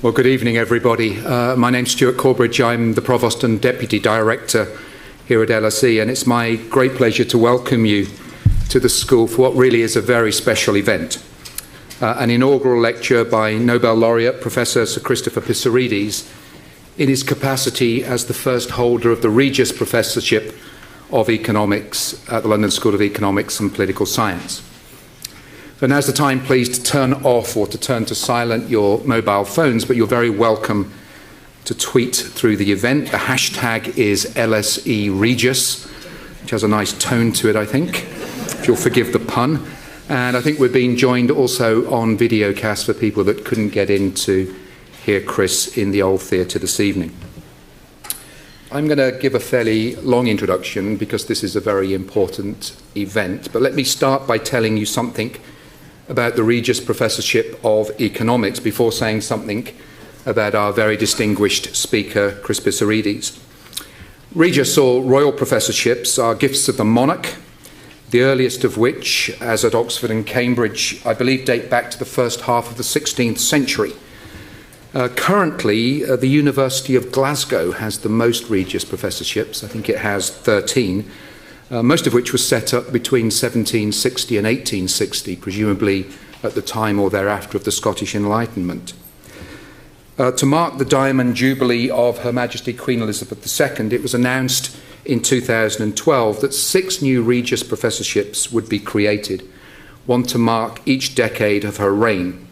Well, good evening, everybody. My name's Stuart Corbridge. I'm the Provost and Deputy Director here at LSE, and it's my great pleasure to welcome you to the school for what really is a very special event. An inaugural lecture by Nobel laureate Professor Sir Christopher Pissarides in his capacity as the first holder of the Regius Professorship of Economics at the London School of Economics and Political Science. So now's the time, please, to turn off or to turn to silent your mobile phones, but you're very welcome to tweet through the event. The hashtag is LSE Regius, which has a nice tone to it, I think, if you'll forgive the pun. And I think we're being joined also on videocast for people that couldn't get in to hear Chris in the old theatre this evening. I'm going to give a fairly long introduction because this is a very important event, but let me start by telling you something about the Regius Professorship of Economics before saying something about our very distinguished speaker, Chris Pissarides. Regius, or royal professorships, are gifts of the monarch, the earliest of which, as at Oxford and Cambridge, I believe date back to the first half of the 16th century. Currently, the University of Glasgow has the most Regius Professorships. I think it has 13. Most of which was set up between 1760 and 1860, presumably at the time or thereafter of the Scottish Enlightenment. To mark the Diamond Jubilee of Her Majesty Queen Elizabeth II, it was announced in 2012 that 6 new Regius Professorships would be created, one to mark each decade of her reign,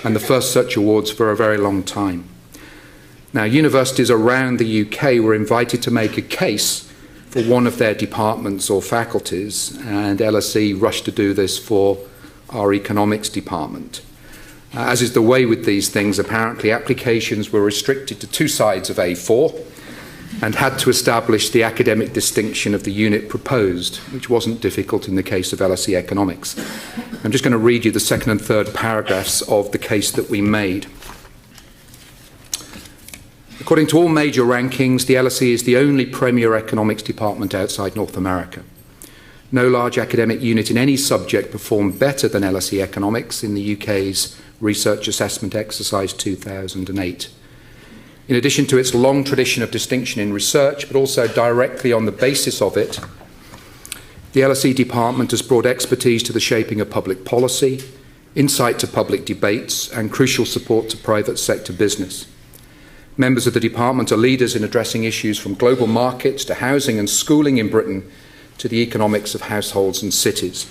and the first such awards for a very long time. Now, universities around the UK were invited to make a case for one of their departments or faculties, and LSE rushed to do this for our economics department. As is the way with these things, apparently applications were restricted to 2 sides of A4 and had to establish the academic distinction of the unit proposed, which wasn't difficult in the case of LSE Economics. I'm just going to read you the second and third paragraphs of the case that we made. According to all major rankings, the LSE is the only premier economics department outside North America. No large academic unit in any subject performed better than LSE Economics in the UK's Research Assessment Exercise 2008. In addition to its long tradition of distinction in research, but also directly on the basis of it, the LSE department has brought expertise to the shaping of public policy, insight to public debates, and crucial support to private sector business. Members of the department are leaders in addressing issues from global markets to housing and schooling in Britain to the economics of households and cities.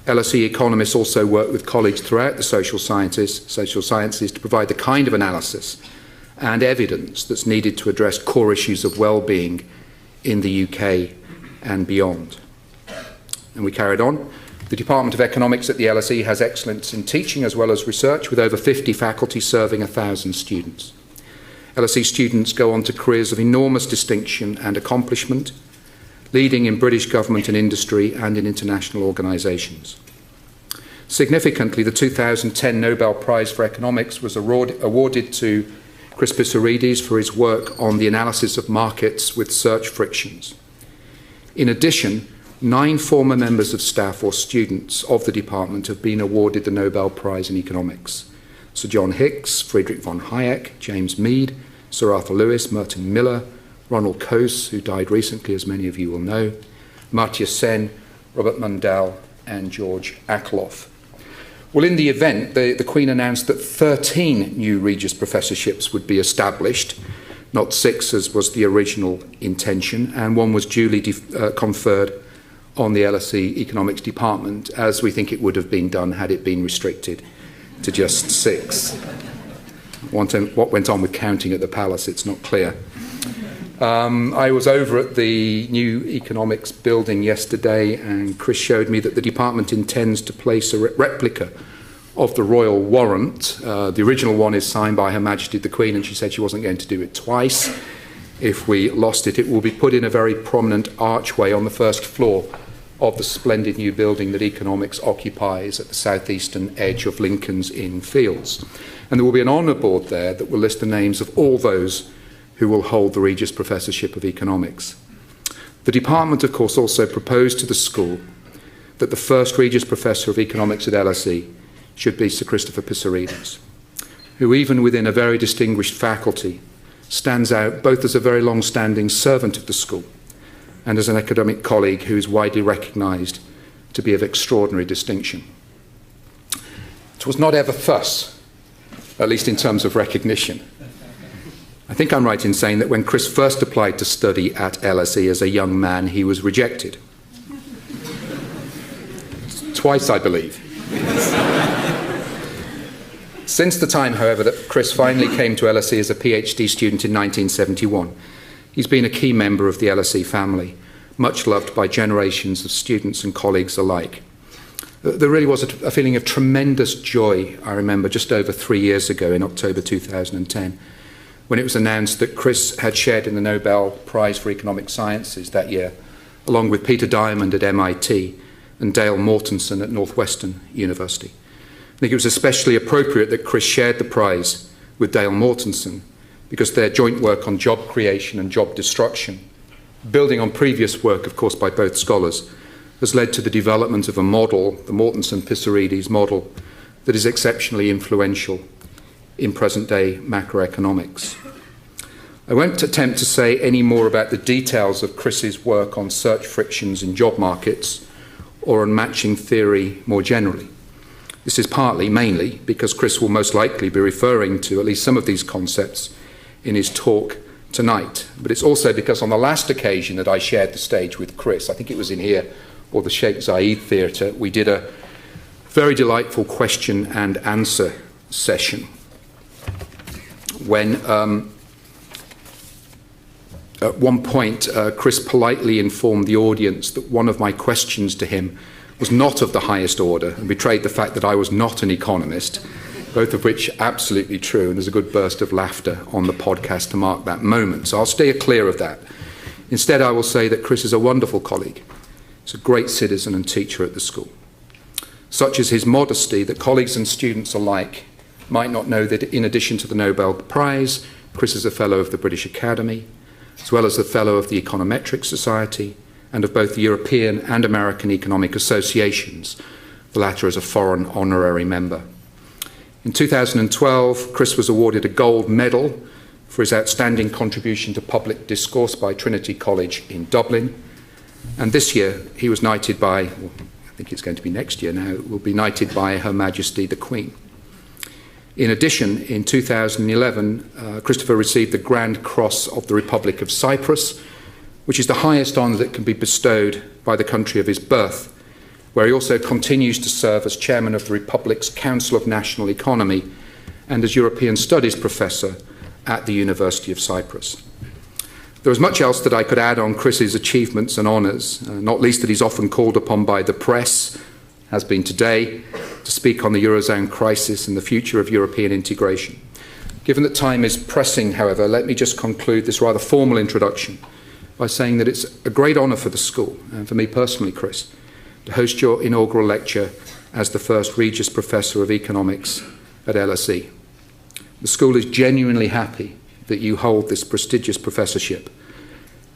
LSE economists also work with colleagues throughout the social sciences to provide the kind of analysis and evidence that's needed to address core issues of well-being in the UK and beyond. And we carried on. The Department of Economics at the LSE has excellence in teaching as well as research, with over 50 faculty serving 1,000 students. LSE students go on to careers of enormous distinction and accomplishment, leading in British government and industry and in international organisations. Significantly, the 2010 Nobel Prize for Economics was awarded to Chris Pissarides for his work on the analysis of markets with search frictions. In addition, 9 former members of staff or students of the department have been awarded the Nobel Prize in Economics. Sir John Hicks, Friedrich von Hayek, James Mead, Sir Arthur Lewis, Merton Miller, Ronald Coase, who died recently, as many of you will know, Amartya Sen, Robert Mundell, and George Akerlof. Well, in the event, the Queen announced that 13 new Regius Professorships would be established, not 6 as was the original intention, and one was duly conferred on the LSE Economics Department, as we think it would have been done had it been restricted to just 6. What went on with counting at the palace, it's not clear. I was over at the new economics building yesterday, and Chris showed me that the department intends to place a replica of the royal warrant. The original one is signed by Her Majesty the Queen, and she said she wasn't going to do it twice. If we lost it, it will be put in a very prominent archway on the first floor of the splendid new building that economics occupies at the southeastern edge of Lincoln's Inn Fields. And there will be an honour board there that will list the names of all those who will hold the Regius Professorship of Economics. The department, of course, also proposed to the school that the first Regius Professor of Economics at LSE should be Sir Christopher Pissarides. who even within a very distinguished faculty stands out both as a very long-standing servant of the school and as an academic colleague who is widely recognised to be of extraordinary distinction. It was not ever thus, at least in terms of recognition. I think I'm right in saying that when Chris first applied to study at LSE as a young man, he was rejected. Twice, I believe. Since the time, however, that Chris finally came to LSE as a PhD student in 1971, he's been a key member of the LSE family, much loved by generations of students and colleagues alike. There really was a feeling of tremendous joy, I remember, just over 3 years ago in October 2010, when it was announced that Chris had shared in the Nobel Prize for Economic Sciences that year, along with Peter Diamond at MIT and Dale Mortensen at Northwestern University. I think it was especially appropriate that Chris shared the prize with Dale Mortensen because their joint work on job creation and job destruction, building on previous work, of course, by both scholars, has led to the development of a model, the Mortensen-Pissarides model, that is exceptionally influential in present-day macroeconomics. I won't attempt to say any more about the details of Chris's work on search frictions in job markets or on matching theory more generally. This is partly, mainly, because Chris will most likely be referring to at least some of these concepts in his talk tonight. But it's also because on the last occasion that I shared the stage with Chris, I think it was in here, or the Sheikh Zayed Theatre, we did a very delightful question and answer session when at one point Chris politely informed the audience that one of my questions to him was not of the highest order and betrayed the fact that I was not an economist, both of which are absolutely true, and there's a good burst of laughter on the podcast to mark that moment. So I'll steer clear of that. Instead, I will say that Chris is a wonderful colleague. He's a great citizen and teacher at the school. Such is his modesty that colleagues and students alike might not know that in addition to the Nobel Prize, Chris is a Fellow of the British Academy, as well as the Fellow of the Econometric Society and of both the European and American Economic Associations, the latter as a foreign honorary member. In 2012, Chris was awarded a gold medal for his outstanding contribution to public discourse by Trinity College in Dublin. And this year, he was knighted by, well, I think it's going to be next year now, will be knighted by Her Majesty the Queen. In addition, in 2011, Christopher received the Grand Cross of the Republic of Cyprus, which is the highest honour that can be bestowed by the country of his birth, where he also continues to serve as chairman of the Republic's Council of National Economy and as European Studies Professor at the University of Cyprus. There is much else that I could add on Chris's achievements and honours, not least that he's often called upon by the press, has been today, to speak on the Eurozone crisis and the future of European integration. Given that time is pressing, however, let me just conclude this rather formal introduction by saying that it's a great honour for the school, and for me personally, Chris, to host your inaugural lecture as the first Regius Professor of Economics at LSE. The school is genuinely happy that you hold this prestigious professorship,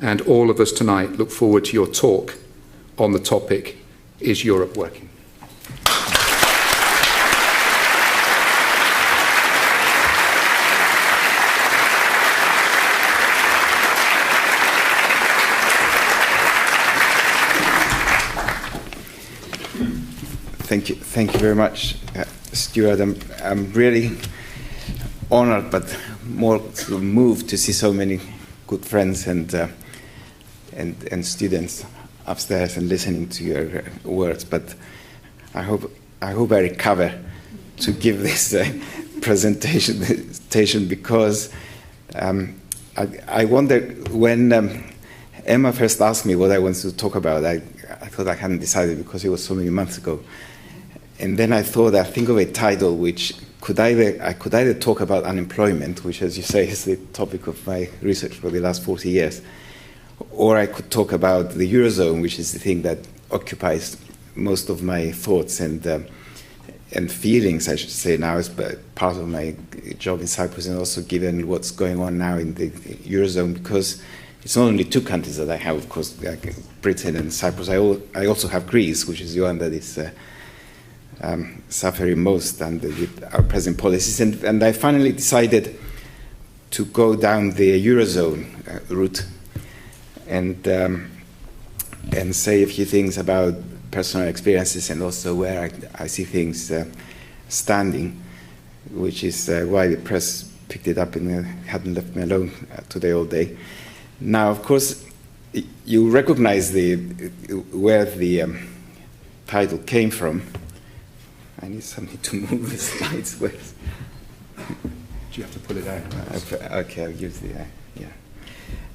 and all of us tonight look forward to your talk on the topic, Is Europe Working? Thank you very much, Stuart. I'm really honored, but more sort of moved to see so many good friends and students upstairs and listening to your words. But I hope I recover to give this presentation because I wonder when Emma first asked me what I wanted to talk about. I thought I hadn't decided because it was so many months ago. And then I think of a title which I could either talk about unemployment, which, as you say, is the topic of my research for the last 40 years, or I could talk about the Eurozone, which is the thing that occupies most of my thoughts and feelings, I should say, now as part of my job in Cyprus, and also given what's going on now in the Eurozone, because it's not only two countries that I have, of course, like Britain and Cyprus. I also have Greece, which is the one that is suffering most with our present policies. And I finally decided to go down the Eurozone route and say a few things about personal experiences and also where I see things standing, which is why the press picked it up and hadn't left me alone today all day. Now, of course, you recognize where the title came from. I need something to move the slides with. Do you have to pull it out? Okay, I'll use the, yeah.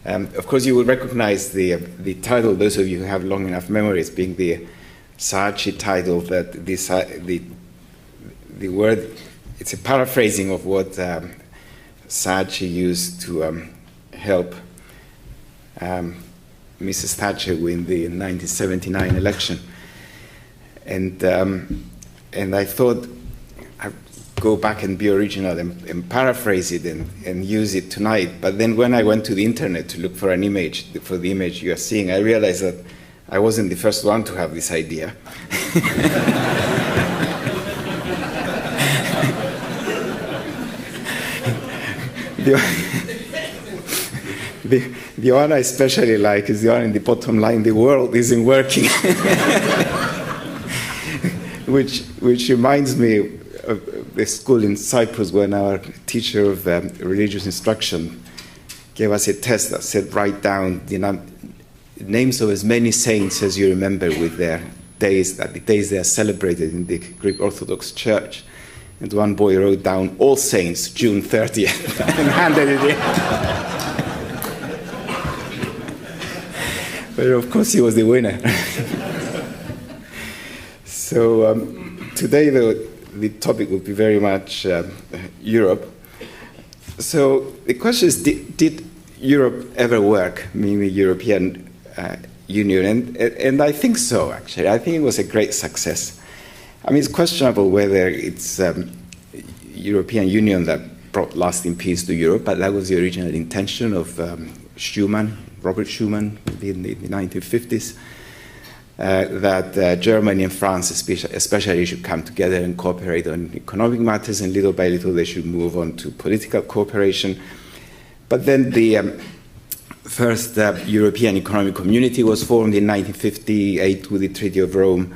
Of course, you will recognize the title, those of you who have long enough memories, being the Saatchi title, that the word, it's a paraphrasing of what Saatchi used to help Mrs. Thatcher win the 1979 election. And I thought I'd go back and be original and paraphrase it and use it tonight. But then when I went to the internet to look for an image, for the image you are seeing, I realized that I wasn't the first one to have this idea. The one I especially like is the one in the bottom line, the world isn't working. which reminds me of the school in Cyprus when our teacher of religious instruction gave us a test that said write down the names of as many saints as you remember with their days, the days they are celebrated in the Greek Orthodox Church. And one boy wrote down All Saints, June 30th, and handed it in. But of course he was the winner. So today the topic will be very much Europe. So the question is, did Europe ever work, meaning the European Union? And I think so, actually. I think it was a great success. I mean, it's questionable whether it's European Union that brought lasting peace to Europe, but that was the original intention of Robert Schuman in the 1950s, that Germany and France especially should come together and cooperate on economic matters, and little by little they should move on to political cooperation. But then the first European Economic Community was formed in 1958 with the Treaty of Rome,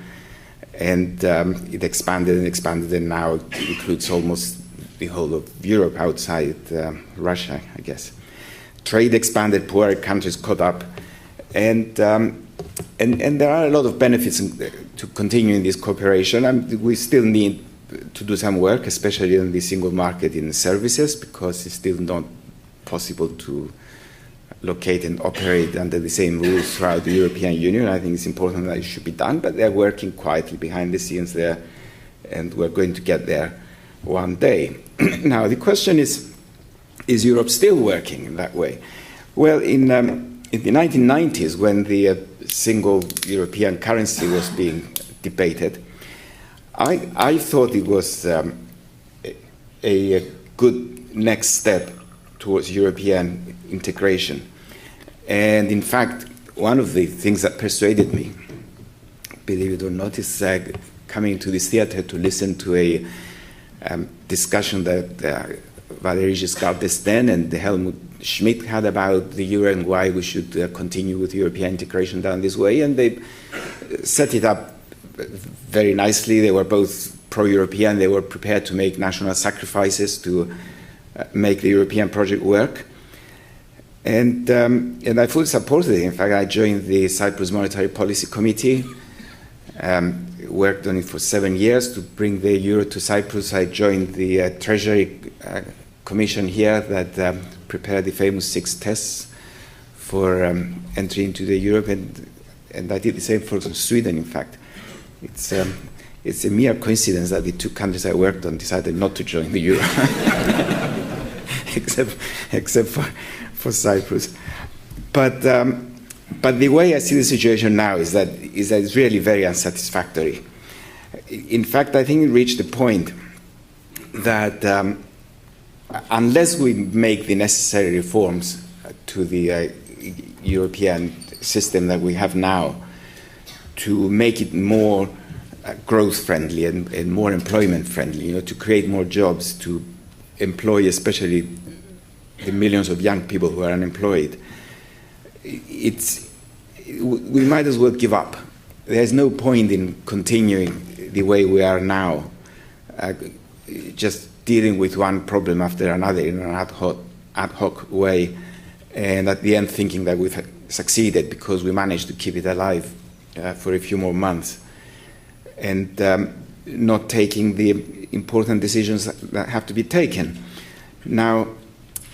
and it expanded and expanded, and now it includes almost the whole of Europe outside Russia, I guess. Trade expanded, poorer countries caught up, and there are a lot of benefits to continuing this cooperation. We still need to do some work, especially on the single market in services, because it's still not possible to locate and operate under the same rules throughout the European Union. I think it's important that it should be done, but they're working quietly behind the scenes there, and we're going to get there one day. Now, the question is Europe still working in that way? Well, in the 1990s, when the single European currency was being debated, I thought it was a good next step towards European integration. And in fact, one of the things that persuaded me, believe it or not, is coming to this theater to listen to a discussion that Valéry Giscard d'Estaing and Helmut Schmidt had about the euro and why we should continue with European integration down this way. And they set it up very nicely. They were both pro-European. They were prepared to make national sacrifices to make the European project work. And I fully supported it. In fact, I joined the Cyprus Monetary Policy Committee, worked on it for 7 years to bring the euro to Cyprus. I joined the Treasury Commission here that prepared the famous 6 tests for entry into the euro, and I did the same for Sweden, in fact. It's a mere coincidence that the 2 countries I worked on decided not to join the euro, except for Cyprus. But the way I see the situation now is that it's really very unsatisfactory. In fact, I think it reached the point that unless we make the necessary reforms to the European system that we have now to make it more growth-friendly and more employment-friendly, you know, to create more jobs, to employ especially the millions of young people who are unemployed, we might as well give up. There's no point in continuing the way we are now, just dealing with one problem after another in an ad hoc way, and at the end thinking that we've succeeded because we managed to keep it alive for a few more months, and not taking the important decisions that have to be taken. Now,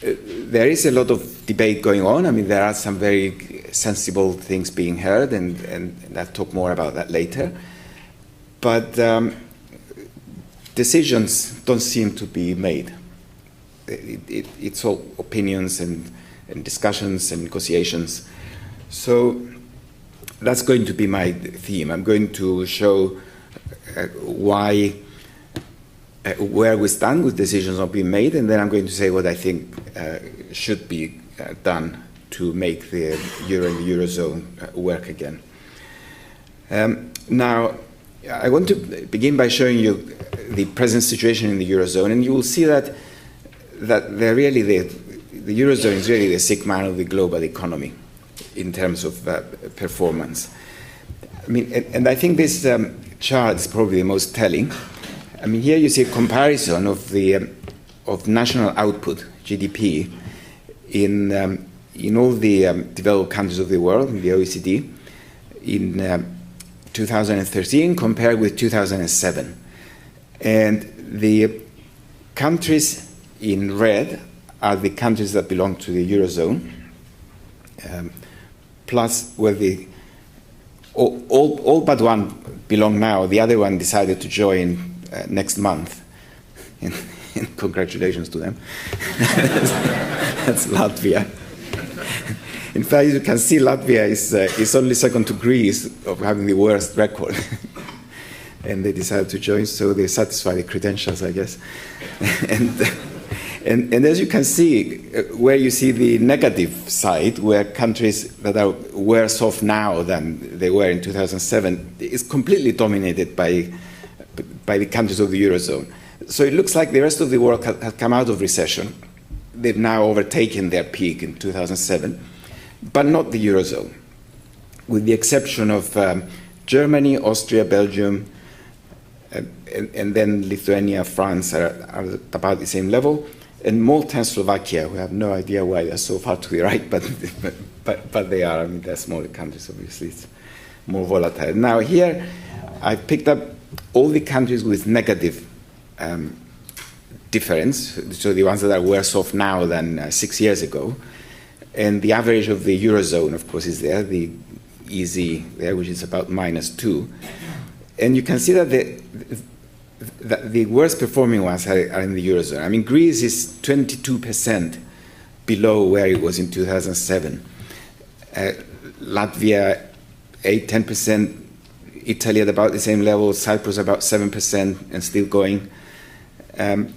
there is a lot of debate going on. I mean, there are some very sensible things being heard, and I'll talk more about that later. But decisions don't seem to be made. It's all opinions and discussions and negotiations. So that's going to be my theme. I'm going to show where we stand with decisions not being made, and then I'm going to say what I think should be done to make the euro and the eurozone work again. Now, I want to begin by showing you the present situation in the eurozone, and you will see that they're really the eurozone is really the sick man of the global economy in terms of performance. I mean, and I think this chart is probably the most telling. I mean, here you see a comparison of national output, GDP, in all the developed countries of the world, in the OECD, in 2013 compared with 2007. And the countries in red are the countries that belong to the eurozone, plus where all but one belong now. The other one decided to join next month. And congratulations to them. That's Latvia. In fact, you can see Latvia is only second to Greece of having the worst record. And they decided to join, so they satisfy the credentials, I guess. And as you can see, where you see the negative side, where countries that are worse off now than they were in 2007, is completely dominated by the countries of the eurozone. So it looks like the rest of the world has come out of recession. They've now overtaken their peak in 2007, but not the eurozone, with the exception of Germany, Austria, Belgium, and then Lithuania, France are about the same level, and Malta and Slovakia, we have no idea why they're so far to the right, but they are. I mean, they're smaller countries, obviously. It's more volatile. Now here, I picked up all the countries with negative difference, so the ones that are worse off now than 6 years ago. And the average of the eurozone, of course, is there, the easy there, which is about -2. And you can see that the worst performing ones are in the eurozone. I mean, Greece is 22% below where it was in 2007. Latvia, 8-10%. Italy at about the same level. Cyprus about 7% and still going. And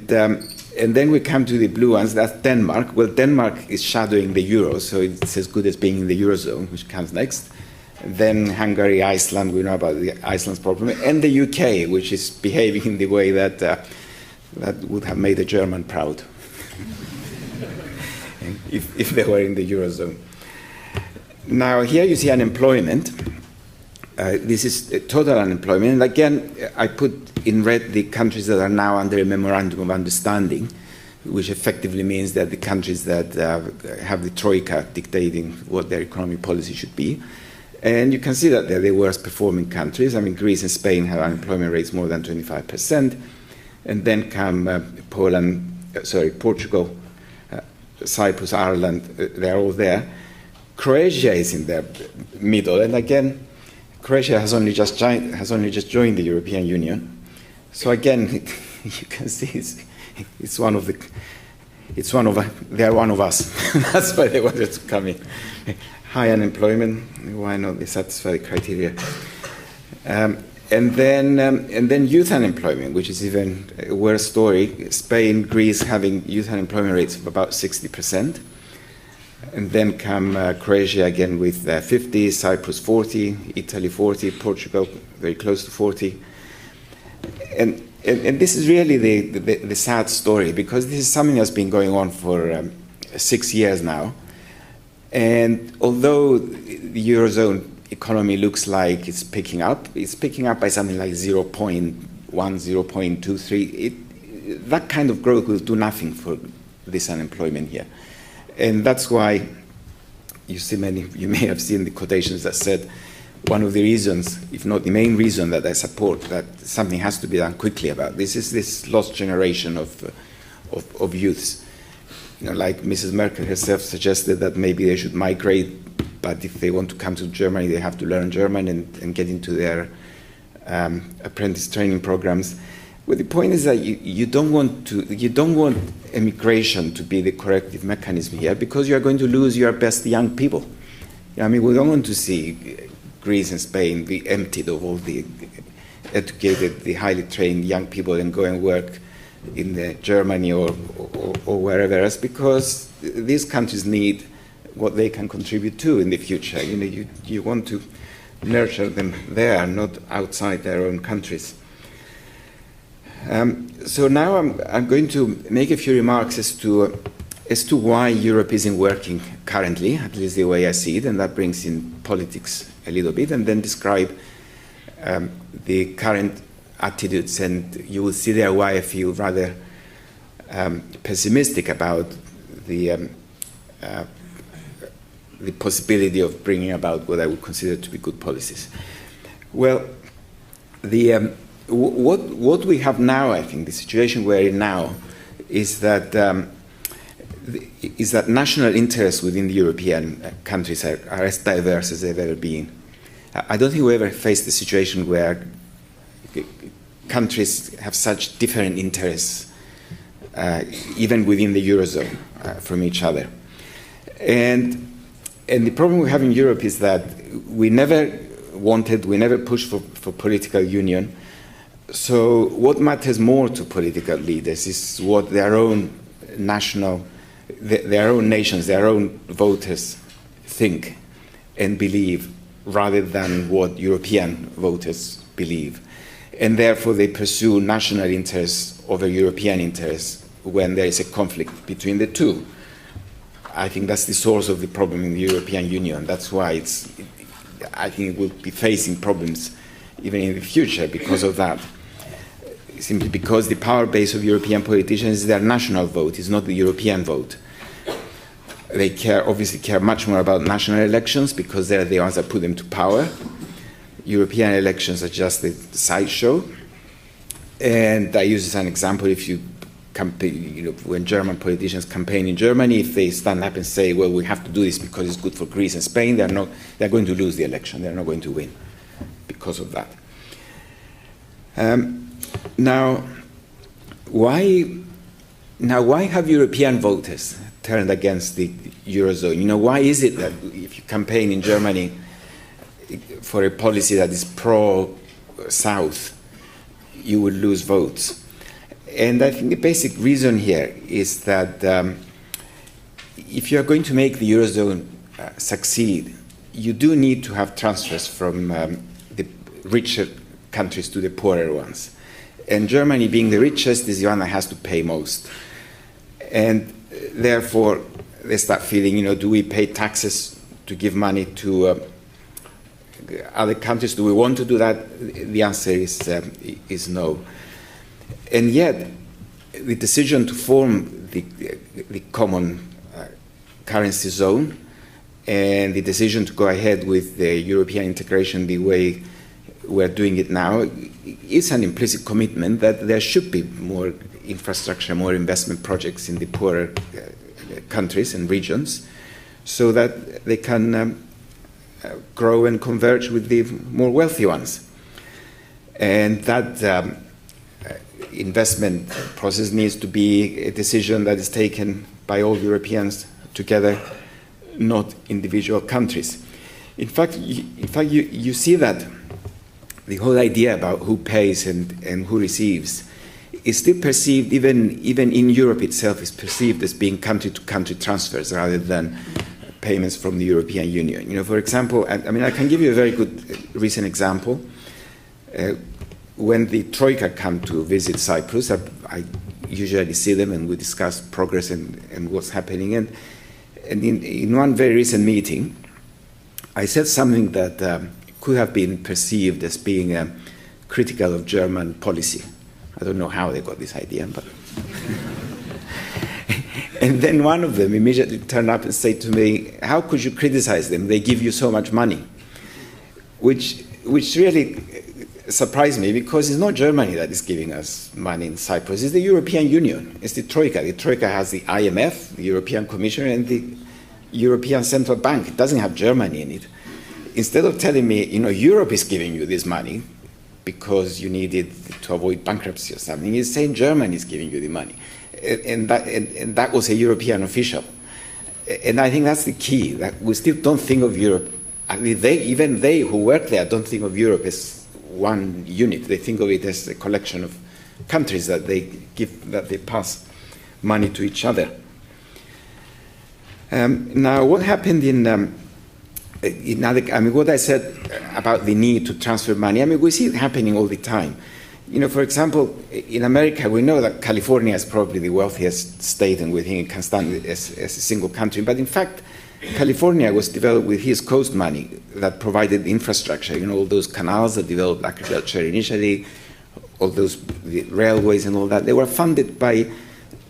then we come to the blue ones. That's Denmark. Well, Denmark is shadowing the euro, so it's as good as being in the eurozone, which comes next. Then Hungary, Iceland, we know about Iceland's problem, and the UK, which is behaving in the way that would have made a German proud if they were in the eurozone. Now here you see unemployment. This is total unemployment. And again, I put in red the countries that are now under a memorandum of understanding, which effectively means that the countries that have the troika dictating what their economic policy should be. And you can see that they're the worst performing countries. I mean, Greece and Spain have unemployment rates more than 25%. And then come Portugal, Cyprus, Ireland, they're all there. Croatia is in the middle. And again, Croatia has only just joined the European Union. So again, you can see they're one of us. That's why they wanted to come in. High unemployment, why not? They satisfy the criteria. And then youth unemployment, which is even a worse story. Spain, Greece having youth unemployment rates of about 60%. And then come Croatia again with 50, Cyprus 40, Italy 40, Portugal very close to 40. And this is really the sad story, because this is something that's been going on for 6 years now. And although the Eurozone economy looks like it's picking up by something like 0.1, 0.23. That kind of growth will do nothing for this unemployment here. And that's why you may have seen the quotations that said one of the reasons, if not the main reason, that I support that something has to be done quickly about this is this lost generation of youths. Like Mrs. Merkel herself suggested that maybe they should migrate, but if they want to come to Germany, they have to learn German and get into their apprentice training programs. Well, the point is that you don't want immigration to be the corrective mechanism here, because you are going to lose your best young people. I mean, we don't want to see Greece and Spain be emptied of all the educated, the highly trained young people and go and work in Germany or wherever else, because these countries need what they can contribute to in the future. You want to nurture them there, not outside their own countries. So now I'm going to make a few remarks as to why Europe isn't working currently, at least the way I see it, and that brings in politics a little bit, and then describe the current attitudes, and you will see there why I feel rather pessimistic about the possibility of bringing about what I would consider to be good policies. Well, what we have now, I think, the situation we're in now, is that national interests within the European countries are as diverse as they've ever been. I don't think we ever faced a situation where countries have such different interests, even within the Eurozone, from each other. And the problem we have in Europe is that we never pushed for political union. So what matters more to political leaders is what their own nations, their own voters think and believe, rather than what European voters believe. And therefore they pursue national interests over European interests when there is a conflict between the two. I think that's the source of the problem in the European Union. That's why I think it will be facing problems even in the future because of that. Simply because the power base of European politicians is their national vote, it's not the European vote. They obviously care much more about national elections because they're the ones that put them to power. European elections are just a sideshow. And I use this as an example. If you campaign, when German politicians campaign in Germany, if they stand up and say, well, we have to do this because it's good for Greece and Spain, they're going to lose the election. They're not going to win because of that. Now, why have European voters turned against the Eurozone? Why is it that if you campaign in Germany for a policy that is pro-South, you will lose votes? And I think the basic reason here is that if you are going to make the Eurozone succeed, you do need to have transfers from the richer countries to the poorer ones. And Germany, being the richest, is the one that has to pay most. And therefore, they start feeling, do we pay taxes to give money to other countries? Do we want to do that? The answer is no. And yet, the decision to form the common currency zone and the decision to go ahead with the European integration the way we're doing it now is an implicit commitment that there should be more infrastructure, more investment projects in the poorer countries and regions so that they can grow and converge with the more wealthy ones. And that investment process needs to be a decision that is taken by all Europeans together, not individual countries. In fact, you see that the whole idea about who pays and who receives is still perceived, even in Europe itself, is perceived as being country-to-country transfers rather than payments from the European Union. For example, I mean, I can give you a very good recent example. When the Troika come to visit Cyprus, I usually see them and we discuss progress and what's happening. And in one very recent meeting, I said something that could have been perceived as being critical of German policy. I don't know how they got this idea, but... And then one of them immediately turned up and said to me, how could you criticize them? They give you so much money. Which really surprised me, because it's not Germany that is giving us money in Cyprus, it's the European Union, it's the Troika. The Troika has the IMF, the European Commission, and the European Central Bank. It doesn't have Germany in it. Instead of telling me, Europe is giving you this money because you need it to avoid bankruptcy or something, it's saying Germany is giving you the money. And that was a European official. And I think that's the key, that we still don't think of Europe. I mean, even they who work there don't think of Europe as one unit. They think of it as a collection of countries that they pass money to each other. Now, what happened what I said about the need to transfer money, we see it happening all the time. For example, in America, we know that California is probably the wealthiest state, and we think it can stand as a single country. But in fact, California was developed with his coast money that provided the infrastructure, all those canals that developed agriculture initially, all those the railways and all that. They were funded by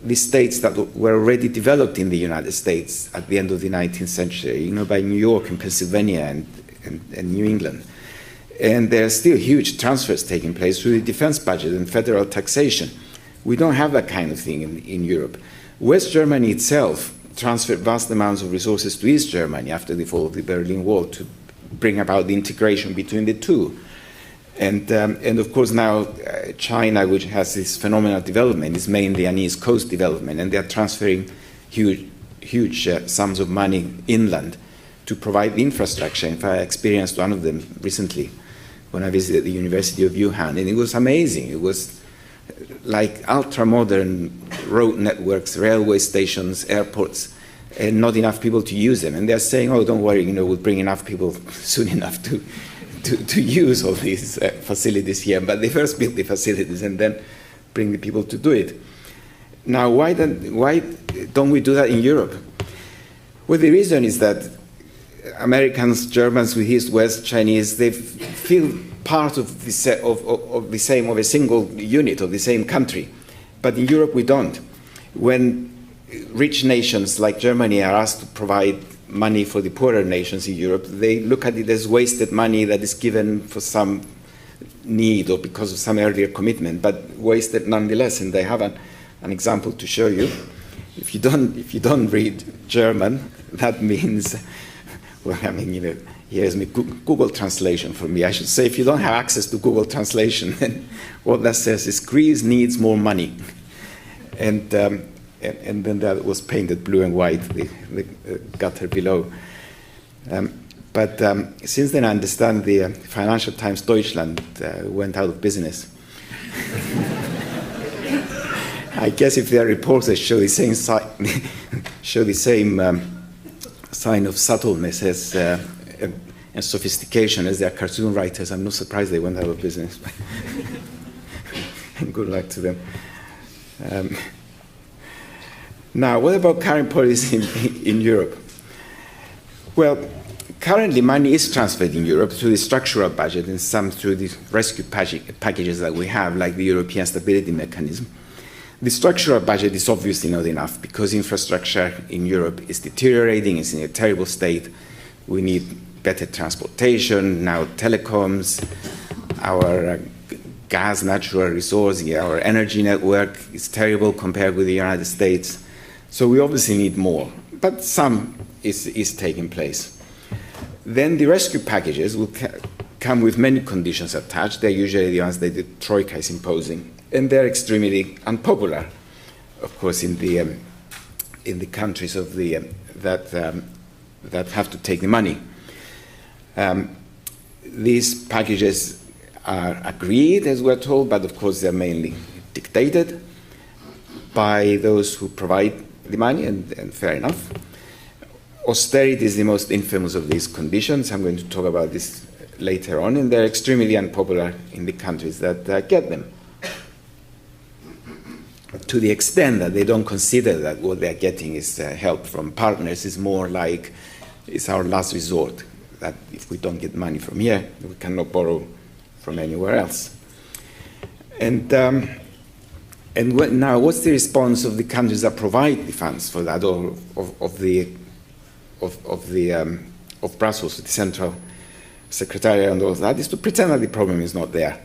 the states that were already developed in the United States at the end of the 19th century, by New York and Pennsylvania and New England. And there are still huge transfers taking place through the defense budget and federal taxation. We don't have that kind of thing in Europe. West Germany itself transferred vast amounts of resources to East Germany after the fall of the Berlin Wall to bring about the integration between the two. And of course now China, which has this phenomenal development, is mainly an East Coast development, and they are transferring huge sums of money inland to provide the infrastructure. In fact, I experienced one of them recently when I visited the University of Wuhan, and it was amazing. It was like ultra-modern road networks, railway stations, airports, and not enough people to use them. And they're saying, oh, don't worry, we'll bring enough people soon enough to use all these facilities here. But they first build the facilities and then bring the people to do it. Now, why don't we do that in Europe? Well, the reason is that Americans, Germans, with East, West, Chinese, they feel part of a single unit of the same country. But in Europe, we don't. When rich nations like Germany are asked to provide money for the poorer nations in Europe, they look at it as wasted money that is given for some need or because of some earlier commitment, but wasted nonetheless. And they have an example to show you. If you don't read German, that means, well, here's my Google translation for me. I should say, if you don't have access to Google translation, then what that says is Greece needs more money. And then that was painted blue and white, the gutter below. But since then, I understand the Financial Times Deutschland went out of business. I guess if their reporters show the same sign of subtleness and sophistication as their cartoon writers, I'm not surprised they went out of business. And good luck to them. Now, what about current policy in Europe? Well, currently money is transferred in Europe through the structural budget and some through the rescue packages that we have, like the European Stability Mechanism. The structural budget is obviously not enough because infrastructure in Europe is deteriorating, it's in a terrible state. We need better transportation, now telecoms, our gas, natural resource, our energy network is terrible compared with the United States. So we obviously need more, but some is taking place. Then the rescue packages will come with many conditions attached. They're usually the ones that the Troika is imposing, and they're extremely unpopular, of course, in the countries of that have to take the money. These packages are agreed, as we're told, but of course they're mainly dictated by those who provide the money, and fair enough. austerity is the most infamous of these conditions. I'm going to talk about this later on, and they're extremely unpopular in the countries that get them, to the extent that they don't consider that what they're getting is help from partners. Is more like it's our last resort, that if we don't get money from here, we cannot borrow from anywhere else. And now, what's the response of the countries that provide the funds for that, or of Brussels, the central secretariat and all that? Is to pretend that the problem is not there.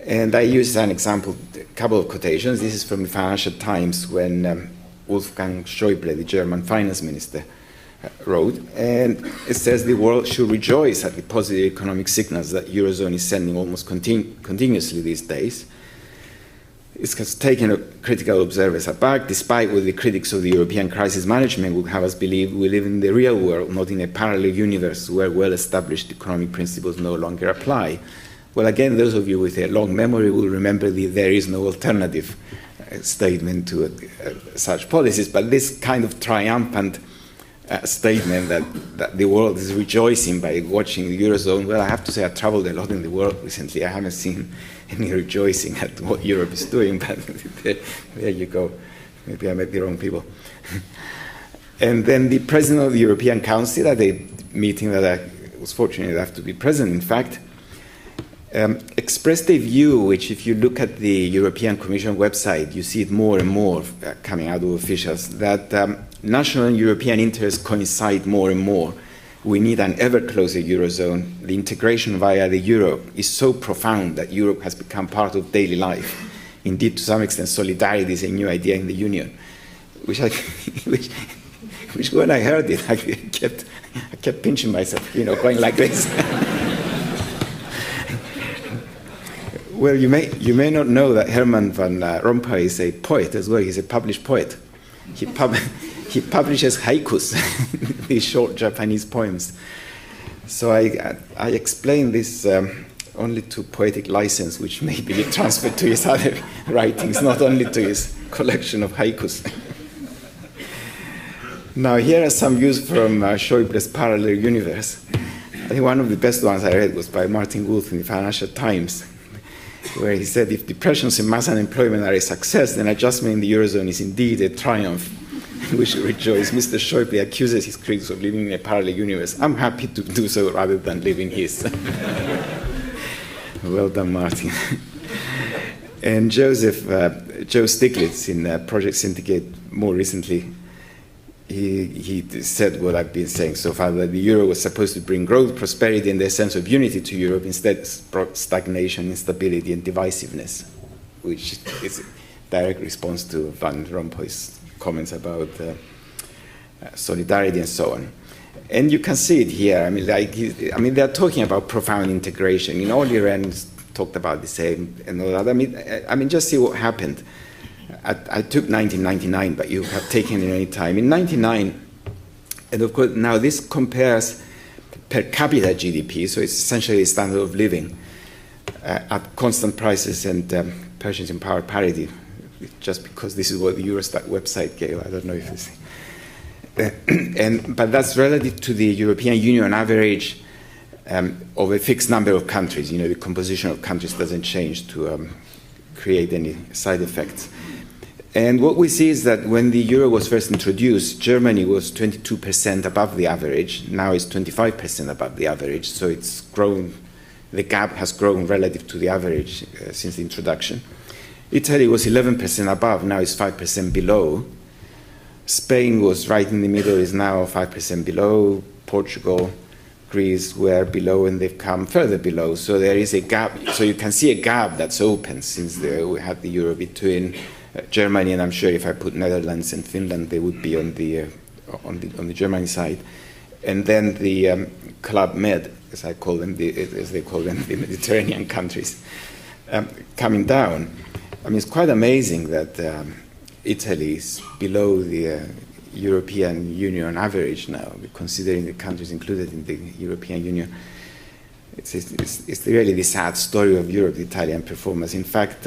And I use as an example a couple of quotations. This is from the Financial Times when Wolfgang Schäuble, the German finance minister, wrote, and it says the world should rejoice at the positive economic signals that Eurozone is sending almost continuously these days. It has taken critical observers aback, despite what the critics of the European crisis management would have us believe we live in the real world, not in a parallel universe where well-established economic principles no longer apply. Well, again, those of you with a long memory will remember the there is no alternative statement to such policies, but this kind of triumphant statement that the world is rejoicing by watching the Eurozone. Well, I have to say I traveled a lot in the world recently. I haven't seen any rejoicing at what Europe is doing, but there you go. Maybe I met the wrong people. And then the president of the European Council, at a meeting that I was fortunate enough to be present, in fact, expressed a view which, if you look at the European Commission website, you see it more and more coming out of officials, that national and European interests coincide more and more. We need an ever closer Eurozone. The integration via the euro is so profound that Europe has become part of daily life. Indeed, to some extent, solidarity is a new idea in the Union, which when I heard it, I kept pinching myself, going like this. Well, you may not know that Herman van Rompuy is a poet as well. He's a published poet. He publishes haikus, these short Japanese poems. So I explain this only to poetic license, which may be transferred to his other writings, not only to his collection of haikus. Now, here are some views from Schäuble's Parallel Universe. I think one of the best ones I read was by Martin Wolf in the Financial Times, where he said, if depressions and mass unemployment are a success, then adjustment in the Eurozone is indeed a triumph. We should rejoice. Mr. Schäuble accuses his critics of living in a parallel universe. I'm happy to do so rather than live in his. Well done, Martin. And Joe Stiglitz in Project Syndicate more recently, he said what I've been saying so far, that the euro was supposed to bring growth, prosperity, and a sense of unity to Europe. Instead, it brought stagnation, instability, and divisiveness, which is a direct response to Van Rompuy's comments about solidarity and so on. And you can see it here. I mean, they're talking about profound integration. Olli Rehn talked about the same and all that. I mean, just see what happened. I took 1999, but you have taken it any time. In 1999, and of course, now this compares per capita GDP, so it's essentially a standard of living at constant prices and purchasing power parity, just because this is what the Eurostat website gave. I don't know if it's... but that's relative to the European Union average of a fixed number of countries. The composition of countries doesn't change to create any side effects. And what we see is that when the euro was first introduced, Germany was 22% above the average. Now it's 25% above the average. So it's grown, the gap has grown relative to the average since the introduction. Italy was 11% above, now it's 5% below. Spain was right in the middle, is now 5% below. Portugal, Greece were below, and they've come further below. So there is a gap. So you can see a gap that's open since we had the euro between Germany, and I'm sure if I put Netherlands and Finland, they would be on the Germany side, and then the Club Med, as they call them, the Mediterranean countries, coming down. I mean, it's quite amazing that Italy is below the European Union average now, considering the countries included in the European Union. It's really the sad story of Europe, the Italian performance. In fact,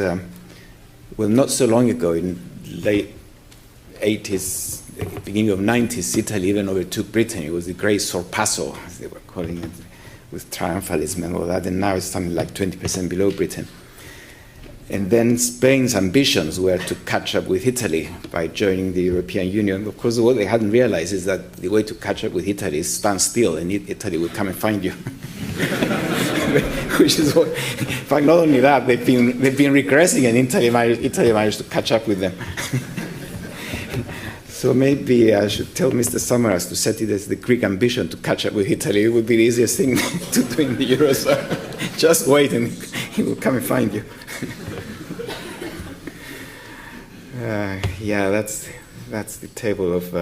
well, not so long ago, in late 80s, the beginning of 90s, Italy even overtook Britain. It was the great sorpasso, as they were calling it, with triumphalism and all that, and now it's something like 20% below Britain. And then Spain's ambitions were to catch up with Italy by joining the European Union. Of course, what they hadn't realized is that the way to catch up with Italy is stand still, and Italy will come and find you. Which is what, in fact, not only that, they've been regressing, and Italy managed to catch up with them. So maybe I should tell Mr. Samaras to set it as the Greek ambition to catch up with Italy. It would be the easiest thing to do in the Eurozone. Just wait and he will come and find you. Yeah, that's the table of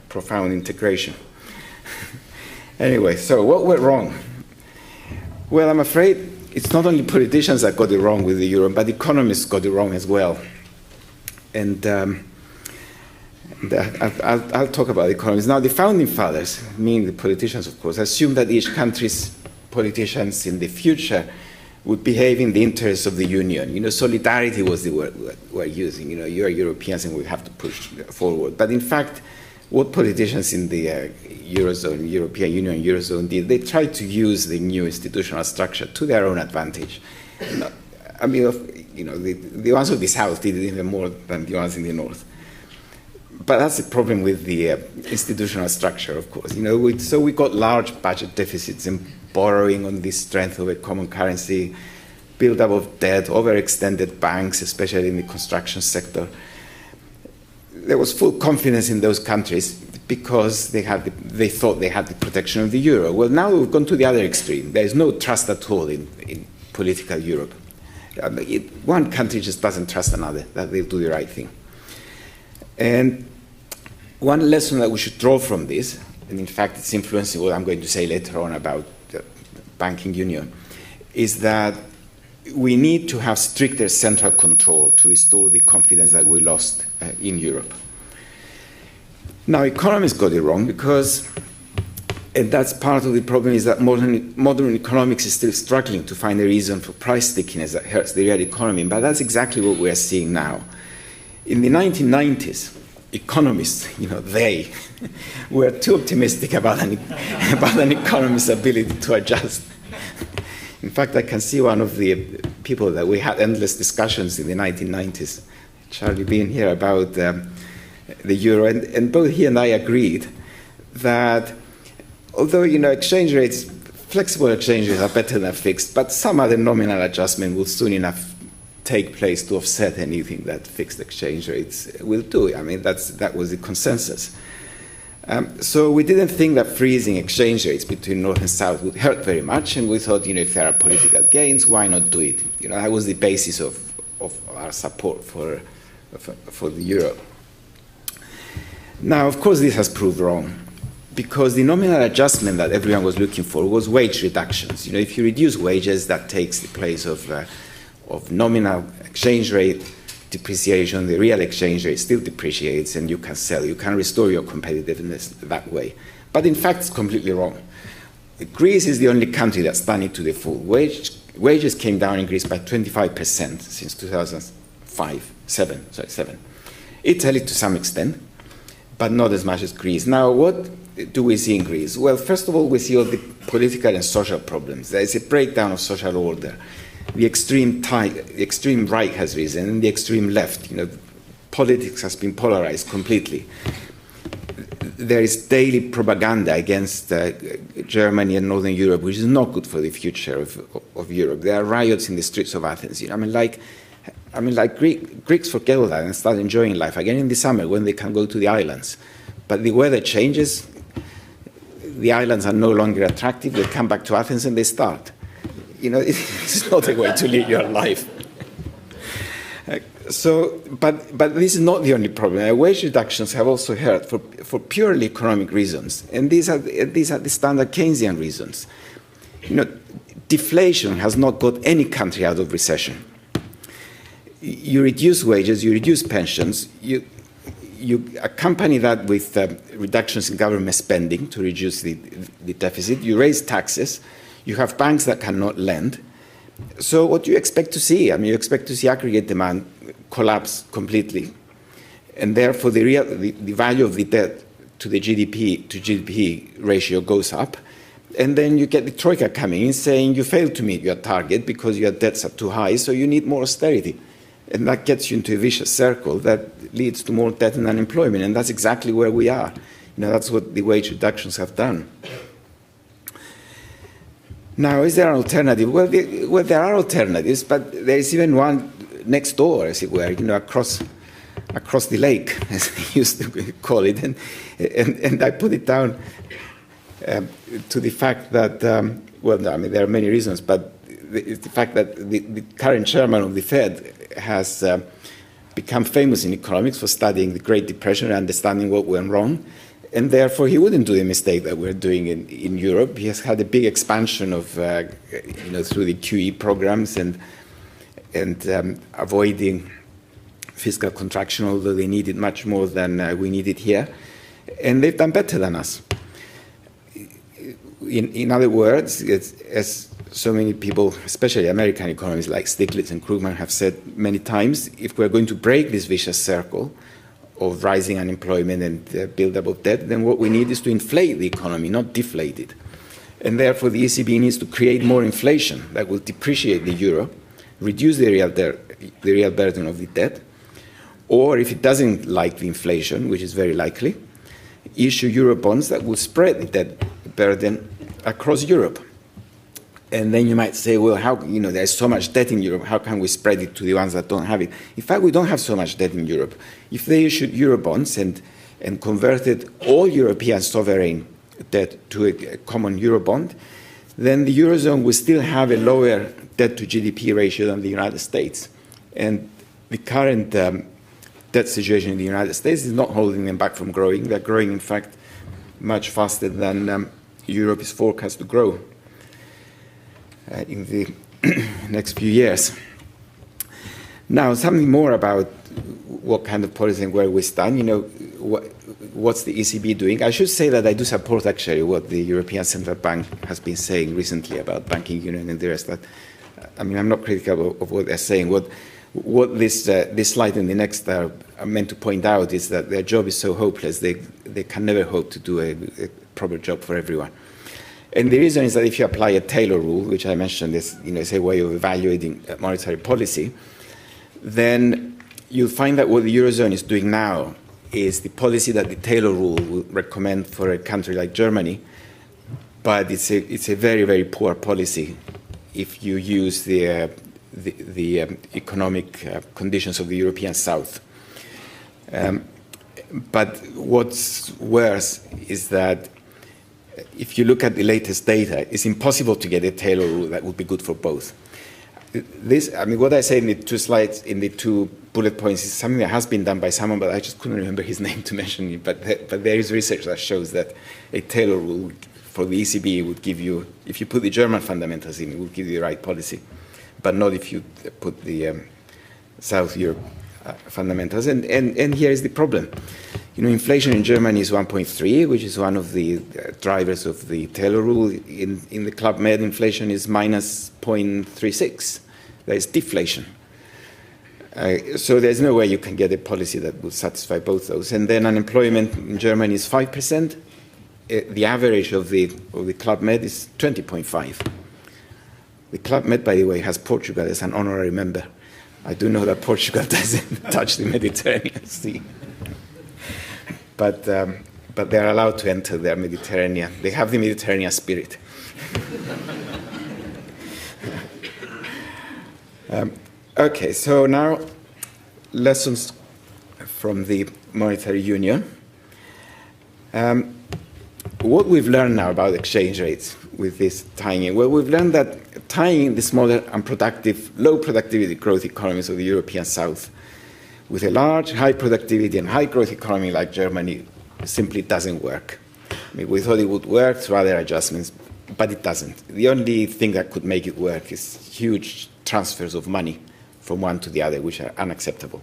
profound integration. Anyway, so what went wrong? Well, I'm afraid it's not only politicians that got it wrong with the euro, but economists got it wrong as well. And I'll talk about economists. Now, the founding fathers, meaning the politicians, of course, assumed that each country's politicians in the future would behave in the interests of the union. You know, solidarity was the word we're using. You know, you're Europeans and we have to push forward. But in fact, what politicians in the Eurozone, European Union, Eurozone did, they tried to use the new institutional structure to their own advantage. I mean, you know, the ones of the South did it even more than the ones in the North. But that's the problem with the institutional structure, of course. You know, so we got large budget deficits and borrowing on the strength of a common currency, build-up of debt, overextended banks, especially in the construction sector. There was full confidence in those countries because they thought they had the protection of the euro. Well, now we've gone to the other extreme. There is no trust at all in political Europe. One country just doesn't trust another, that they'll do the right thing. And one lesson that we should draw from this, and in fact it's influencing what I'm going to say later on about the banking union, is that we need to have stricter central control to restore the confidence that we lost in Europe. Now, economists got it wrong because, and that's part of the problem, is that modern economics is still struggling to find a reason for price stickiness that hurts the real economy, but that's exactly what we're seeing now. In the 1990s, economists, you know, they were too optimistic about an economist's ability to adjust. In fact, I can see one of the people that we had endless discussions in the 1990s, Charlie Bean here, about the euro, and both he and I agreed that although, you know, exchange rates, flexible exchange rates are better than fixed, but some other nominal adjustment will soon enough take place to offset anything that fixed exchange rates will do. I mean, that was the consensus. So we didn't think that freezing exchange rates between North and South would hurt very much, and we thought, you know, if there are political gains, why not do it? You know, that was the basis of our support for the euro. Now, of course, this has proved wrong, because the nominal adjustment that everyone was looking for was wage reductions. You know, if you reduce wages, that takes the place of nominal exchange rate depreciation. The real exchange rate still depreciates, and you can sell. You can restore your competitiveness that way. But in fact, it's completely wrong. Greece is the only country that's done it to the full. Wages came down in Greece by 25% since 2007. Italy to some extent, but not as much as Greece. Now, what do we see in Greece? Well, first of all, we see all the political and social problems. There is a breakdown of social order. The extreme right has risen, and the extreme left. You know, politics has been polarized completely. There is daily propaganda against Germany and Northern Europe, which is not good for the future of Europe. There are riots in the streets of Athens. You know, Greeks forget all that and start enjoying life again in the summer when they can go to the islands. But the weather changes. The islands are no longer attractive. They come back to Athens and they start. You know, it's not a way to live your life. But this is not the only problem. Wage reductions have also hurt for purely economic reasons, and these are the standard Keynesian reasons. You know, deflation has not got any country out of recession. You reduce wages, you reduce pensions, you accompany that with reductions in government spending to reduce the deficit. You raise taxes. You have banks that cannot lend. So what do you expect to see? I mean, you expect to see aggregate demand collapse completely. And therefore, the value of the debt to the GDP ratio goes up. And then you get the Troika coming in saying you failed to meet your target because your debts are too high, so you need more austerity. And that gets you into a vicious circle that leads to more debt and unemployment. And that's exactly where we are. That's what the wage reductions have done. Now, is there an alternative? Well, there are alternatives, but there is even one next door, as it were, across the lake, as they used to call it. And I put it down to the fact that, there are many reasons, but it's the fact that the current chairman of the Fed has become famous in economics for studying the Great Depression and understanding what went wrong. And therefore, he wouldn't do the mistake that we're doing in Europe. He has had a big expansion of, through the QE programs and avoiding fiscal contraction, although they need it much more than we need it here. And they've done better than us. In other words, as so many people, especially American economists like Stiglitz and Krugman, have said many times, if we're going to break this vicious circle of rising unemployment and build-up of debt, then what we need is to inflate the economy, not deflate it. And therefore, the ECB needs to create more inflation that will depreciate the euro, reduce the real burden of the debt, or if it doesn't like the inflation, which is very likely, issue euro bonds that will spread the debt burden across Europe. And then you might say, well, how, there's so much debt in Europe, how can we spread it to the ones that don't have it? In fact, we don't have so much debt in Europe. If they issued Eurobonds and converted all European sovereign debt to a common Eurobond, then the Eurozone will still have a lower debt to GDP ratio than the United States. And the current debt situation in the United States is not holding them back from growing. They're growing, in fact, much faster than Europe is forecast to grow in the next few years. Now, something more about what kind of policy and where we stand. What's the ECB doing? I should say that I do support, actually, what the European Central Bank has been saying recently about banking union and the rest. I'm not critical of what they're saying. What this slide and the next are meant to point out is that their job is so hopeless, they can never hope to do a proper job for everyone. And the reason is that if you apply a Taylor rule, which I mentioned is a way of evaluating monetary policy, then you'll find that what the Eurozone is doing now is the policy that the Taylor rule would recommend for a country like Germany, but it's a very, very poor policy if you use the economic conditions of the European South. But what's worse is that if you look at the latest data, it's impossible to get a Taylor rule that would be good for both. What I say in the two slides, in the 2 bullet points, is something that has been done by someone, but I just couldn't remember his name to mention it. But there is research that shows that a Taylor rule for the ECB would give you, if you put the German fundamentals in, it would give you the right policy, but not if you put the South Europe fundamentals. And here is the problem. Inflation in Germany is 1.3, which is one of the drivers of the Taylor rule. In the Club Med, inflation is minus 0.36. There is deflation. So there's no way you can get a policy that will satisfy both those. And then unemployment in Germany is 5%. The average of the Club Med is 20.5. The Club Med, by the way, has Portugal as an honorary member. I do know that Portugal doesn't touch the Mediterranean Sea. But they're allowed to enter their Mediterranean. They have the Mediterranean spirit. Okay, so now lessons from the monetary union. What we've learned now about exchange rates with this tying in? Well, we've learned that tying in the smaller, unproductive, low productivity growth economies of the European South with a large, high productivity and high growth economy like Germany simply doesn't work. We thought it would work through other adjustments, but it doesn't. The only thing that could make it work is huge transfers of money from one to the other, which are unacceptable.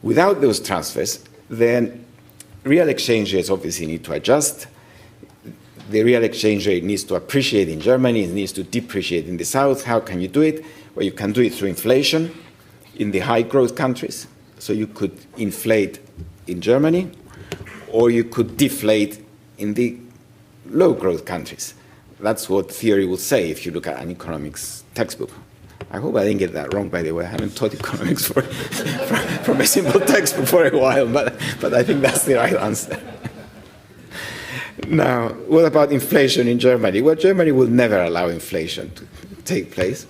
Without those transfers, then real exchange rates obviously need to adjust. The real exchange rate needs to appreciate in Germany, it needs to depreciate in the South. How can you do it? Well, you can do it through inflation in the high growth countries. So you could inflate in Germany, or you could deflate in the low-growth countries. That's what theory will say if you look at an economics textbook. I hope I didn't get that wrong, by the way. I haven't taught economics from a simple textbook for a while, but I think that's the right answer. Now, what about inflation in Germany? Well, Germany will never allow inflation to take place.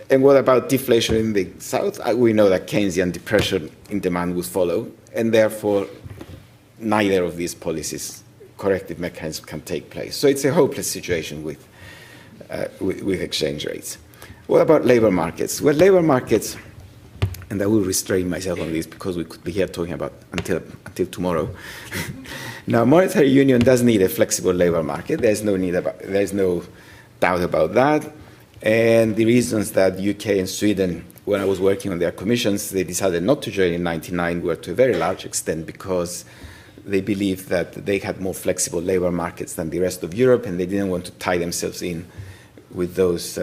And what about deflation in the South? We know that Keynesian depression in demand will follow, and therefore neither of these policies, corrective mechanisms, can take place. So it's a hopeless situation with exchange rates. What about labor markets? Well, labor markets, and I will restrain myself on this because we could be here talking about until tomorrow. Now, monetary union does need a flexible labor market. There's no doubt about that. And the reasons that UK and Sweden, when I was working on their commissions, they decided not to join in 1999 were to a very large extent because they believed that they had more flexible labor markets than the rest of Europe, and they didn't want to tie themselves in with those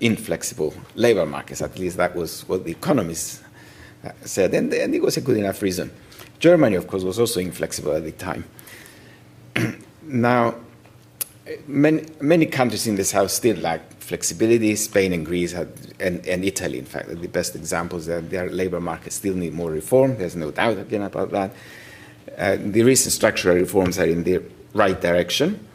inflexible labor markets. At least that was what the economists said, and it was a good enough reason. Germany, of course, was also inflexible at the time. Now, many countries in the South still lack flexibility. Spain and Greece and Italy, in fact, are the best examples that their labor markets still need more reform. There's no doubt again about that. The recent structural reforms are in the right direction,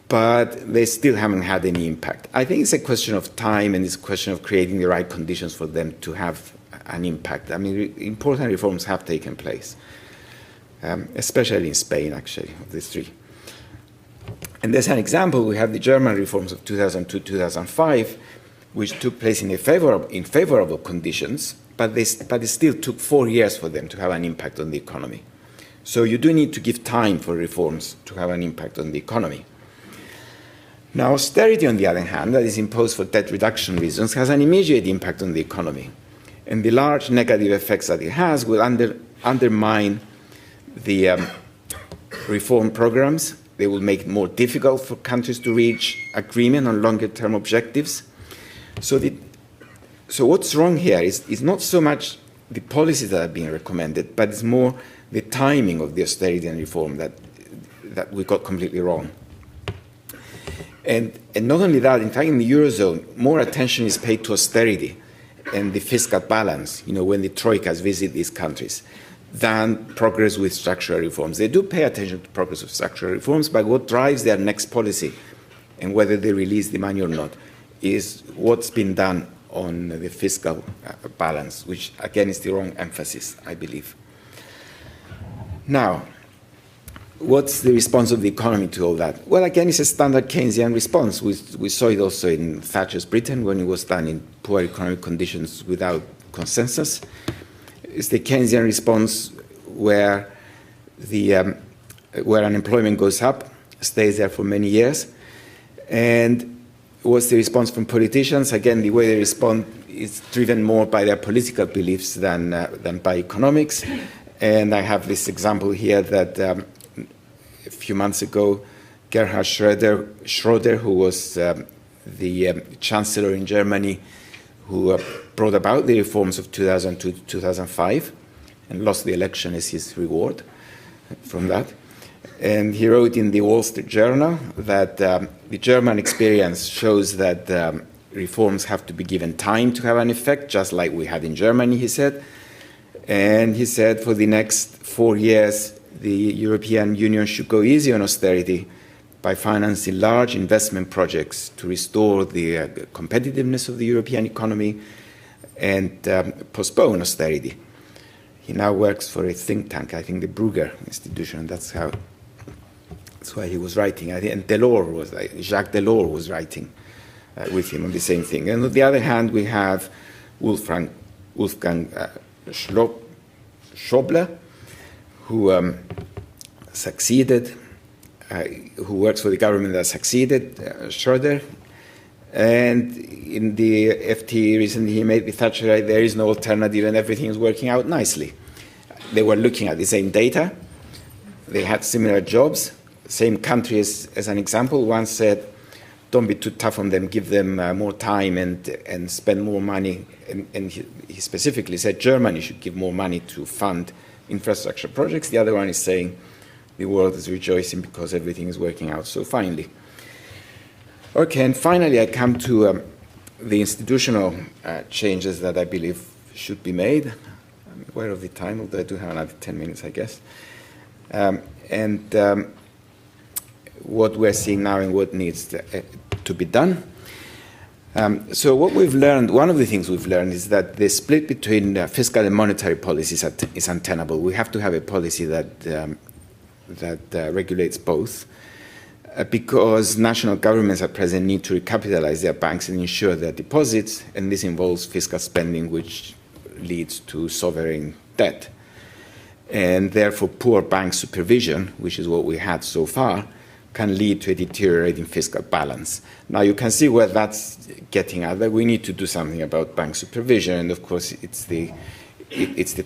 but they still haven't had any impact. I think it's a question of time, and it's a question of creating the right conditions for them to have an impact. I mean, important reforms have taken place, especially in Spain, actually, of these three. And as an example, we have the German reforms of 2002-2005, which took place in favorable conditions, but it still took 4 years for them to have an impact on the economy. So you do need to give time for reforms to have an impact on the economy. Now, austerity, on the other hand, that is imposed for debt reduction reasons, has an immediate impact on the economy. And the large negative effects that it has will undermine the reform programs. They will make it more difficult for countries to reach agreement on longer-term objectives. So what's wrong here is not so much the policies that are being recommended, but it's more the timing of the austerity and reform that we got completely wrong. And not only that, in fact, in the Eurozone, more attention is paid to austerity and the fiscal balance, when the troikas visit these countries, than progress with structural reforms. They do pay attention to progress with structural reforms, but what drives their next policy, and whether they release the money or not, is what's been done on the fiscal balance, which, again, is the wrong emphasis, I believe. Now, what's the response of the economy to all that? Well, again, it's a standard Keynesian response. We saw it also in Thatcher's Britain when it was done in poor economic conditions without consensus. It's the Keynesian response where unemployment goes up, stays there for many years. And what's the response from politicians? Again, the way they respond is driven more by their political beliefs than by economics. And I have this example here that a few months ago, Gerhard Schröder, who was the chancellor in Germany, who brought about the reforms of 2002 to 2005 and lost the election as his reward from that. And he wrote in the Wall Street Journal that the German experience shows that reforms have to be given time to have an effect, just like we had in Germany, he said. And he said for the next 4 years, the European Union should go easy on austerity by financing large investment projects to restore the competitiveness of the European economy and postpone austerity. He now works for a think tank, I think the Brugger institution, and that's why he was writing. I think, and Jacques Delors was writing with him on the same thing. And on the other hand, we have Wolfgang Schäuble, who succeeded, who works for the government that succeeded Schröder. And in the FT recently, he made the Thatcherite, there is no alternative and everything is working out nicely. They were looking at the same data. They had similar jobs, same countries as an example. One said, don't be too tough on them, give them more time and spend more money. And he specifically said Germany should give more money to fund infrastructure projects. The other one is saying the world is rejoicing because everything is working out so finely. Okay, and finally I come to the institutional changes that I believe should be made. I'm aware of the time, although I do have another 10 minutes, I guess. What we're seeing now and what needs to be done. So what we've learned, one of the things we've learned is that the split between fiscal and monetary policies is untenable. We have to have a policy that regulates both because national governments at present need to recapitalize their banks and ensure their deposits, and this involves fiscal spending, which leads to sovereign debt. And therefore, poor bank supervision, which is what we had so far, can lead to a deteriorating fiscal balance. Now, you can see where that's getting at, that we need to do something about bank supervision, and of course, it's the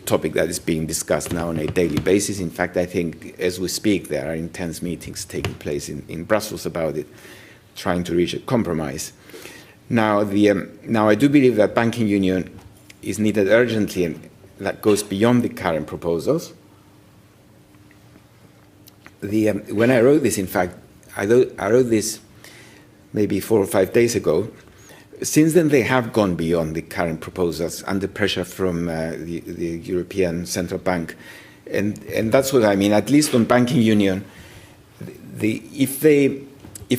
topic that is being discussed now on a daily basis. In fact, I think as we speak, there are intense meetings taking place in Brussels about it, trying to reach a compromise. Now, I do believe that banking union is needed urgently, and that goes beyond the current proposals. When I wrote this, in fact, I wrote this maybe 4 or 5 days ago. Since then, they have gone beyond the current proposals under pressure from the European Central Bank. And that's what I mean, at least on banking union, if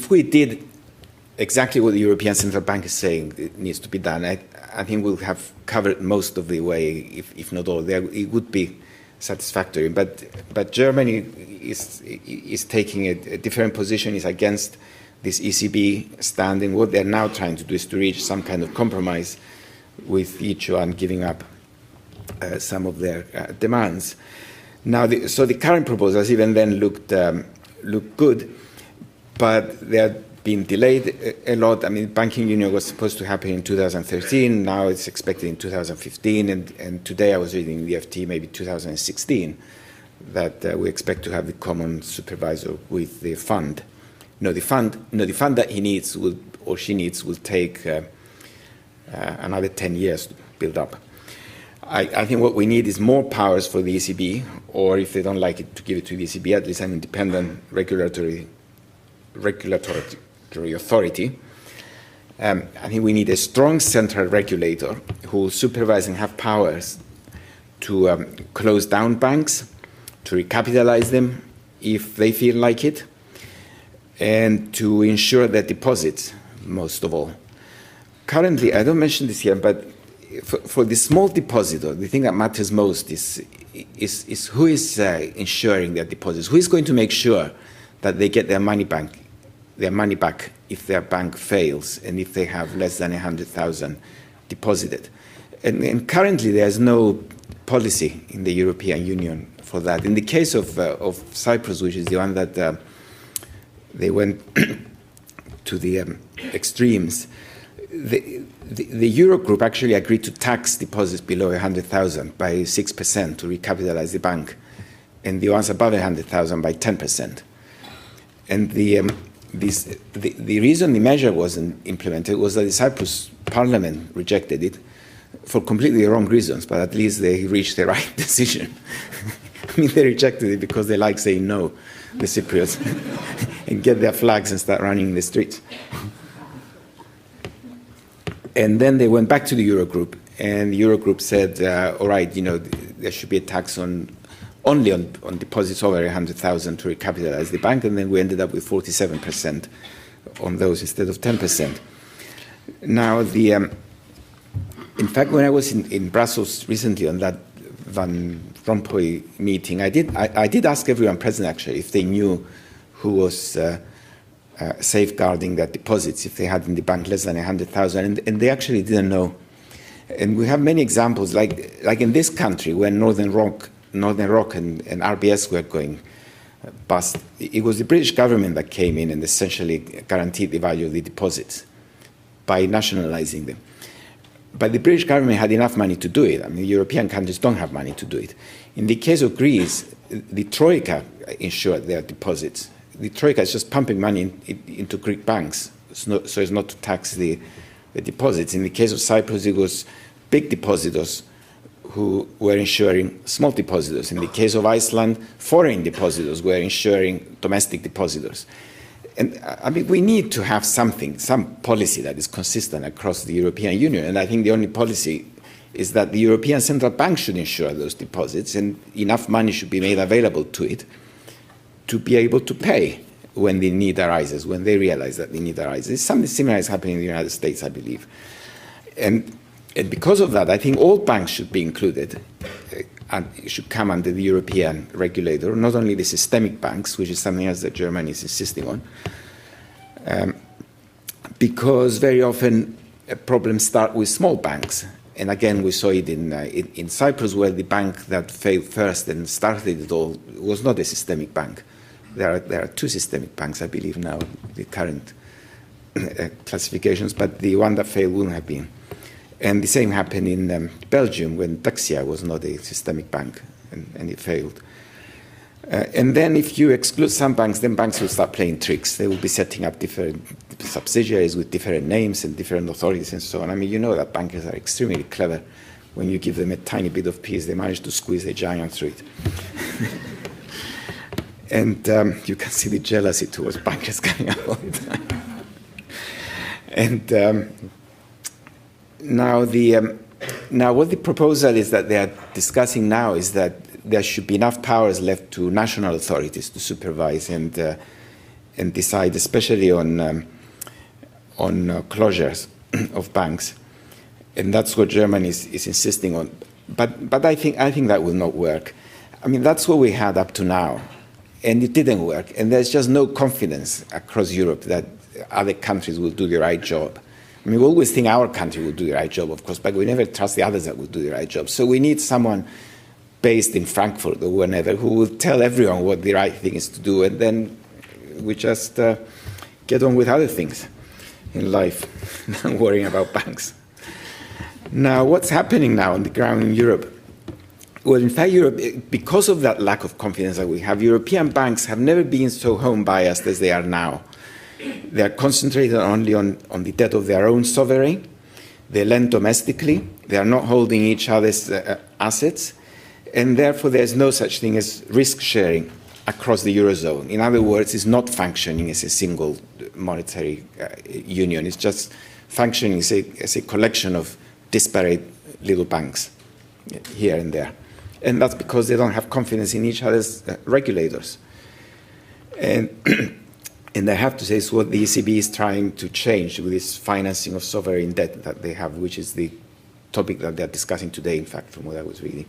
we did exactly what the European Central Bank is saying it needs to be done, I think we'll have covered most of the way, if not all. It would be satisfactory. But Germany is taking a different position, is against this ECB standing. What they're now trying to do is to reach some kind of compromise with each one giving up some of their demands. Now, so the current proposals even then looked good, but they're been delayed a lot. I mean, banking union was supposed to happen in 2013. Now it's expected in 2015. And today I was reading the FT, maybe 2016, that we expect to have the common supervisor with the fund. The fund that he needs or she needs will take another 10 years to build up. I think what we need is more powers for the ECB, or if they don't like it, to give it to the ECB, at least an independent regulatory authority. I think we need a strong central regulator who will supervise and have powers to close down banks, to recapitalize them if they feel like it, and to ensure their deposits, most of all. Currently, I don't mention this here, but for the small depositor, the thing that matters most is who is ensuring their deposits. Who is going to make sure that they get their money back if their bank fails and if they have less than 100,000 deposited. And currently, there's no policy in the European Union for that. In the case of Cyprus, which is the one that they went to the extremes, the Eurogroup actually agreed to tax deposits below 100,000 by 6% to recapitalize the bank, and the ones above 100,000 by 10%. And the reason the measure wasn't implemented was that the Cyprus parliament rejected it for completely wrong reasons, but at least they reached the right decision. I mean, they rejected it because they like saying no, the Cypriots, and get their flags and start running in the streets. And then they went back to the Eurogroup, and the Eurogroup said, all right, there should be a tax only on deposits over 100,000 to recapitalize the bank, and then we ended up with 47% on those instead of 10%. Now, in fact, when I was in Brussels recently on that Van Rompuy meeting, I did ask everyone present, actually, if they knew who was safeguarding their deposits, if they had in the bank less than 100,000, and they actually didn't know. And we have many examples, like in this country, when Northern Rock and RBS were going bust. It was the British government that came in and essentially guaranteed the value of the deposits by nationalizing them. But the British government had enough money to do it. I mean, European countries don't have money to do it. In the case of Greece, the Troika insured their deposits. The Troika is just pumping money into Greek banks so as not to tax the deposits. In the case of Cyprus, it was big depositors who were insuring small depositors. In the case of Iceland, foreign depositors were insuring domestic depositors. And I mean, we need to have something, some policy that is consistent across the European Union. And I think the only policy is that the European Central Bank should insure those deposits, and enough money should be made available to it to be able to pay when the need arises, when they realize that the need arises. Something similar is happening in the United States, I believe. And because of that, I think all banks should be included and should come under the European regulator, not only the systemic banks, which is something else that Germany is insisting on, because very often problems start with small banks. And again, we saw it in Cyprus, where the bank that failed first and started it all was not a systemic bank. There are two systemic banks, I believe, now, the current classifications, but the one that failed wouldn't have been. And the same happened in Belgium, when Dexia was not a systemic bank, and it failed. And then if you exclude some banks, then banks will start playing tricks. They will be setting up different subsidiaries with different names and different authorities and so on. I mean, you know that bankers are extremely clever. When you give them a tiny bit of peace, they manage to squeeze a giant through it. And you can see the jealousy towards bankers coming up all the time. And now what the proposal is that they are discussing now is that there should be enough powers left to national authorities to supervise and decide, especially on closures of banks, and that's what Germany is insisting on. But I think that will not work. I mean, that's what we had up to now, and it didn't work. And there's just no confidence across Europe that other countries will do the right job. I mean, we always think our country will do the right job, of course, but we never trust the others that will do the right job. So we need someone based in Frankfurt or wherever who will tell everyone what the right thing is to do, and then we just get on with other things in life, not worrying about banks. Now, what's happening now on the ground in Europe? Well, in fact, Europe, because of that lack of confidence that we have, European banks have never been so home-biased as they are now. They are concentrated only on the debt of their own sovereign. They lend domestically. They are not holding each other's assets. And therefore, there's no such thing as risk-sharing across the Eurozone. In other words, it's not functioning as a single monetary union. It's just functioning as a collection of disparate little banks here and there. And that's because they don't have confidence in each other's regulators. And I have to say, it's what the ECB is trying to change with this financing of sovereign debt that they have, which is the topic that they're discussing today, in fact, from what I was reading.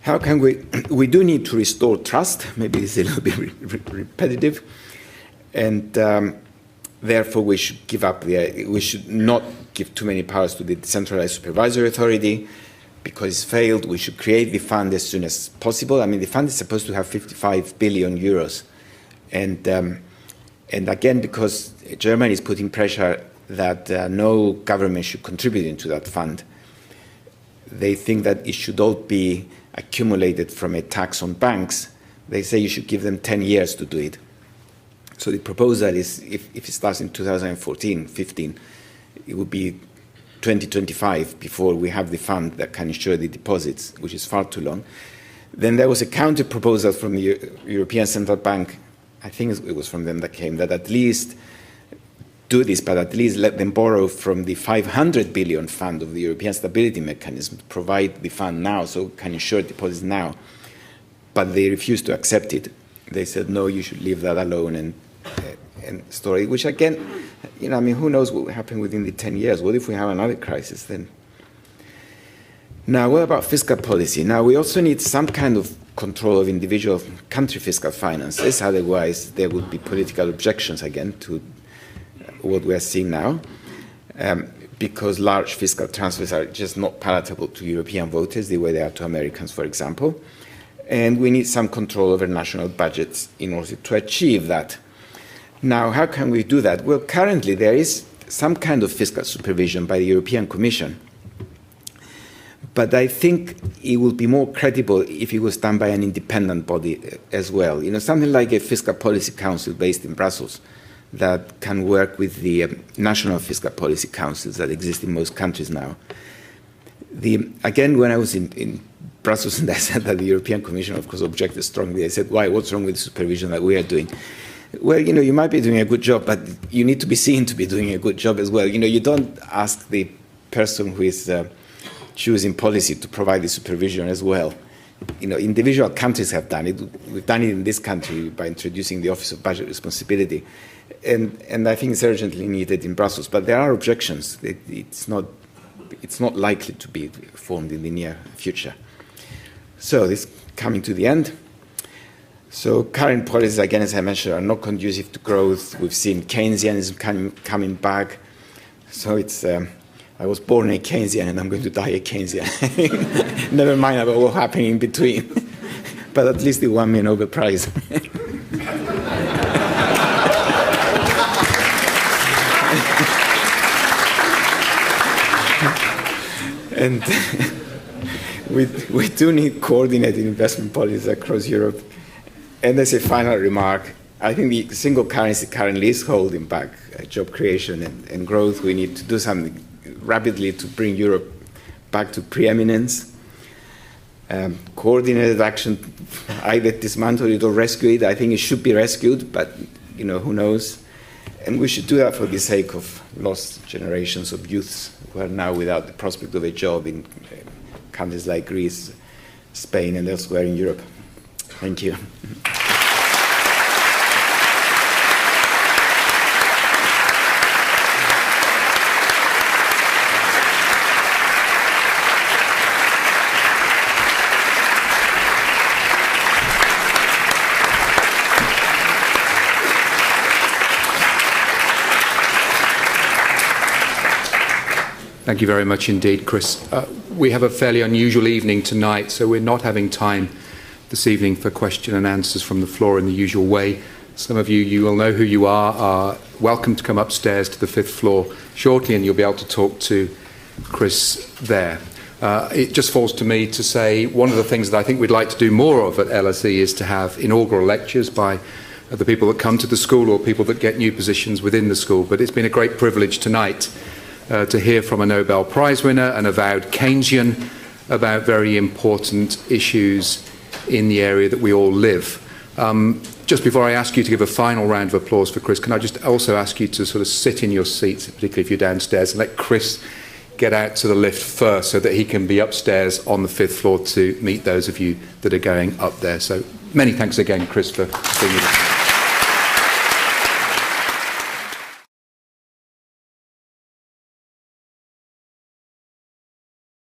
How can we do need to restore trust. Maybe it's a little bit repetitive. And therefore, we should give up we should not give too many powers to the decentralized supervisory authority. Because it's failed, we should create the fund as soon as possible. I mean, the fund is supposed to have 55 billion euros. And again, because Germany is putting pressure that no government should contribute into that fund, they think that it should all be accumulated from a tax on banks. They say you should give them 10 years to do it. So the proposal is, if it starts in 2014-15, it would be 2025 before we have the fund that can insure the deposits, which is far too long. Then there was a counter proposal from the European Central Bank, I think it was from them that came, that at least do this, but at least let them borrow from the 500 billion fund of the European Stability Mechanism, provide the fund now so it can insure deposits now. But they refused to accept it. They said, no, you should leave that alone and store it, which again, you know, I mean, who knows what will happen within the 10 years? What if we have another crisis then? Now, what about fiscal policy? Now, we also need some kind of control of individual country fiscal finances. Otherwise, there would be political objections again to what we are seeing now, because large fiscal transfers are just not palatable to European voters the way they are to Americans, for example. And we need some control over national budgets in order to achieve that. Now, how can we do that? Well, currently there is some kind of fiscal supervision by the European Commission. But I think it would be more credible if it was done by an independent body as well. You know, something like a Fiscal Policy Council based in Brussels that can work with the national fiscal policy councils that exist in most countries now. Again, when I was in Brussels and I said that the European Commission, of course, objected strongly, I said, why, what's wrong with the supervision that we are doing? Well, you might be doing a good job, but you need to be seen to be doing a good job as well. You don't ask the person who is choosing policy to provide the supervision as well. Individual countries have done it. We've done it in this country by introducing the Office of Budget Responsibility. And I think it's urgently needed in Brussels. But there are objections. It's not likely to be formed in the near future. So this is coming to the end. So current policies, again, as I mentioned, are not conducive to growth. We've seen Keynesianism coming back. So it's, I was born a Keynesian and I'm going to die a Keynesian. Never mind about what happened in between. But at least they won me a Nobel Prize. And we do need coordinated investment policies across Europe. And as a final remark, I think the single currency currently is holding back job creation and growth. We need to do something rapidly to bring Europe back to preeminence. Coordinated action, either dismantle it or rescue it. I think it should be rescued, but who knows? And we should do that for the sake of lost generations of youths who are now without the prospect of a job in countries like Greece, Spain, and elsewhere in Europe. Thank you. Thank you very much indeed, Chris. We have a fairly unusual evening tonight, so we're not having time this evening for question and answers from the floor in the usual way. Some of you will know who you are welcome to come upstairs to the 5th floor shortly, and you'll be able to talk to Chris there. It just falls to me to say one of the things that I think we'd like to do more of at LSE is to have inaugural lectures by the people that come to the school or people that get new positions within the school. But it's been a great privilege tonight to hear from a Nobel Prize winner, an avowed Keynesian, about very important issues in the area that we all live. Just before I ask you to give a final round of applause for Chris, can I just also ask you to sort of sit in your seats, particularly if you're downstairs, and let Chris get out to the lift first so that he can be upstairs on the 5th floor to meet those of you that are going up there. So many thanks again, Chris, for being with us.